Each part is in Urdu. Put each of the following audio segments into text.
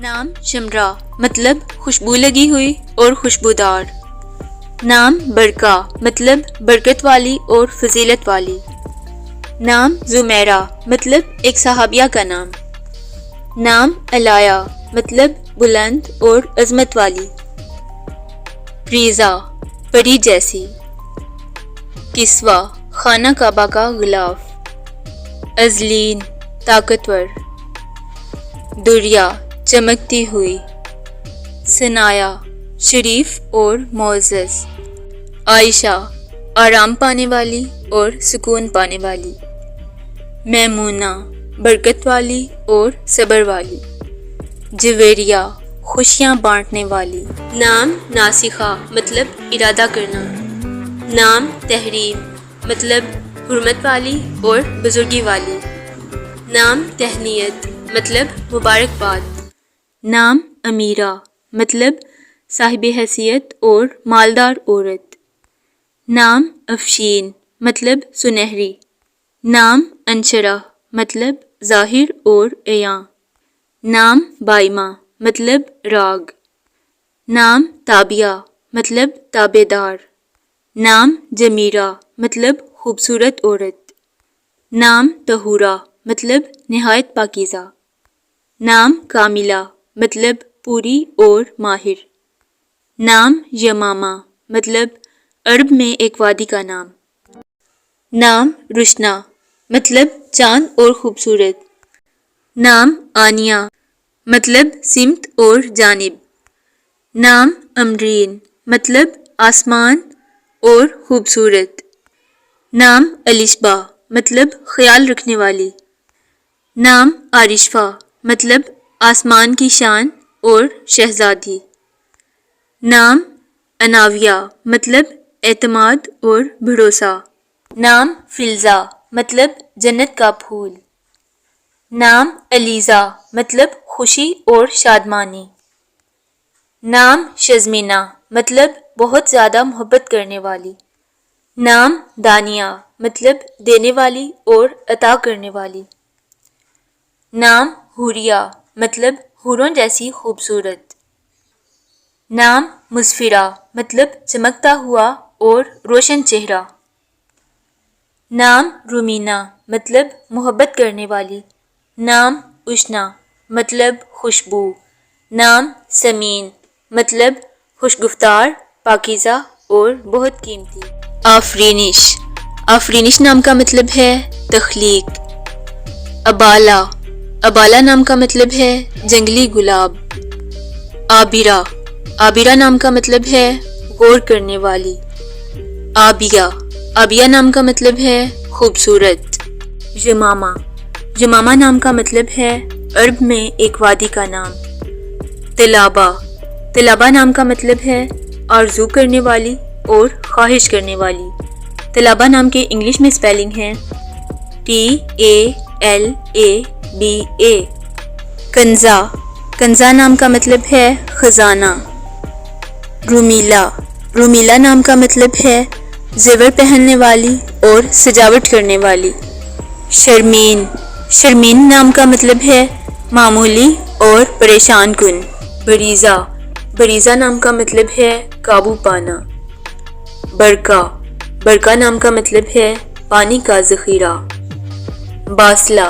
نام شمرا مطلب خوشبو لگی ہوئی اور خوشبودار. نام برکا مطلب برکت والی اور فضیلت والی. نام زمیرہ مطلب ایک صحابیہ کا نام. نام علایا مطلب بلند اور عظمت والی. پریزا پری جیسی. کسوہ خانہ کعبہ کا غلاف. ازلین طاقتور. دریا چمکتی ہوئی. ثنایا شریف اور معزز. عائشہ آرام پانے والی اور سکون پانے والی. میمونہ برکت والی اور صبر والی. جویریہ خوشیاں بانٹنے والی. نام ناسخہ مطلب ارادہ کرنا. نام تحریم مطلب حرمت والی اور بزرگی والی. نام تہنیت مطلب مبارکباد. نام امیرہ مطلب صاحب حیثیت اور مالدار عورت. نام افشین مطلب سنہری. نام انشرہ مطلب ظاہر اور عیاں. نام بائمہ مطلب راگ. نام تابعہ مطلب تابع دار. نام جمیرہ مطلب خوبصورت عورت. نام طہورہ مطلب نہایت پاکیزہ. نام کاملہ مطلب پوری اور ماہر. نام یمامہ مطلب عرب میں ایک وادی کا نام. نام رشنا مطلب چاند اور خوبصورت. نام آنیہ مطلب سمت اور جانب. نام امرین مطلب آسمان اور خوبصورت. نام الشبہ مطلب خیال رکھنے والی. نام عارشفہ مطلب آسمان کی شان اور شہزادی. نام اناویہ مطلب اعتماد اور بھروسہ. نام فلزا مطلب جنت کا پھول. نام علیزہ مطلب خوشی اور شادمانی. نام شزمینہ مطلب بہت زیادہ محبت کرنے والی. نام دانیہ مطلب دینے والی اور عطا کرنے والی. نام حوریہ مطلب حوروں جیسی خوبصورت. نام مسفرہ مطلب چمکتا ہوا اور روشن چہرہ. نام رومینہ مطلب محبت کرنے والی. نام اشنا مطلب خوشبو. نام سمین مطلب خوشگفتار پاکیزہ اور بہت قیمتی. آفرینش آفرینش نام کا مطلب ہے تخلیق. ابالا ابالا نام کا مطلب ہے جنگلی گلاب. عابرہ عابرہ نام کا مطلب ہے غور کرنے والی. عابیہ عابیہ نام کا مطلب ہے خوبصورت. یمامہ یمامہ نام کا مطلب ہے عرب میں ایک وادی کا نام. طلابہ طلابہ نام کا مطلب ہے آرزو کرنے والی اور خواہش کرنے والی. طلابہ نام کے انگلش میں اسپیلنگ ہے TALABA. کنزا کنزا نام کا مطلب ہے خزانہ. رومیلا رومیلا نام کا مطلب ہے زیور پہننے والی اور سجاوٹ کرنے والی. شرمین شرمین نام کا مطلب ہے معمولی اور پریشان کن. بریزہ بریزہ نام کا مطلب ہے قابو پانا. برکا برکا نام کا مطلب ہے پانی کا ذخیرہ. باصلہ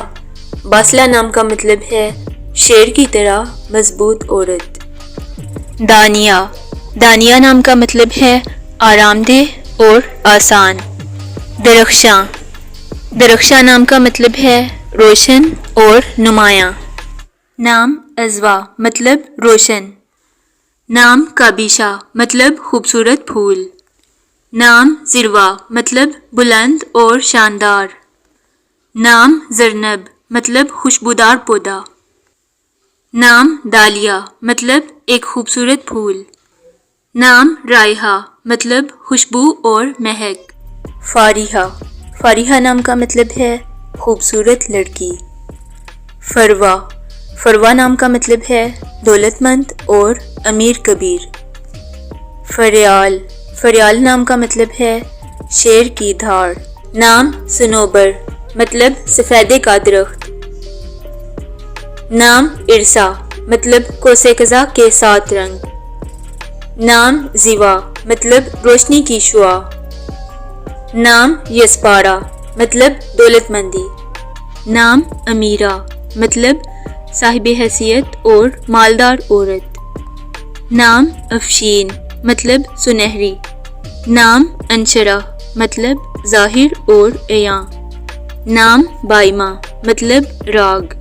باصلہ نام کا مطلب ہے شیر کی طرح مضبوط عورت. دانیہ دانیہ نام کا مطلب ہے آرام دہ اور آسان. درخشاں درخشاں نام کا مطلب ہے روشن اور نمایاں. نام عذوا مطلب روشن. نام کابیشہ مطلب خوبصورت پھول. نام ذروہ مطلب بلند اور شاندار. نام زرنب مطلب خوشبودار پودا. نام دالیہ مطلب ایک خوبصورت پھول. نام رائحہ مطلب خوشبو اور مہک. فاریحہ فاریحہ نام کا مطلب ہے خوبصورت لڑکی. فروہ فروہ نام کا مطلب ہے دولت مند اور امیر کبیر. فریال فریال نام کا مطلب ہے شیر کی دھاڑ. نام صنوبر مطلب سفیدے کا درخت. نام ارسا مطلب کوسے قزح کے 7 رنگ. نام زیوا مطلب روشنی کی شعاع. نام یسپارا مطلب دولت مندی. نام امیرا مطلب صاحب حیثیت اور مالدار عورت. نام افشین مطلب سنہری. نام انشرہ مطلب ظاہر اور عیاں. نام بائمہ مطلب راگ.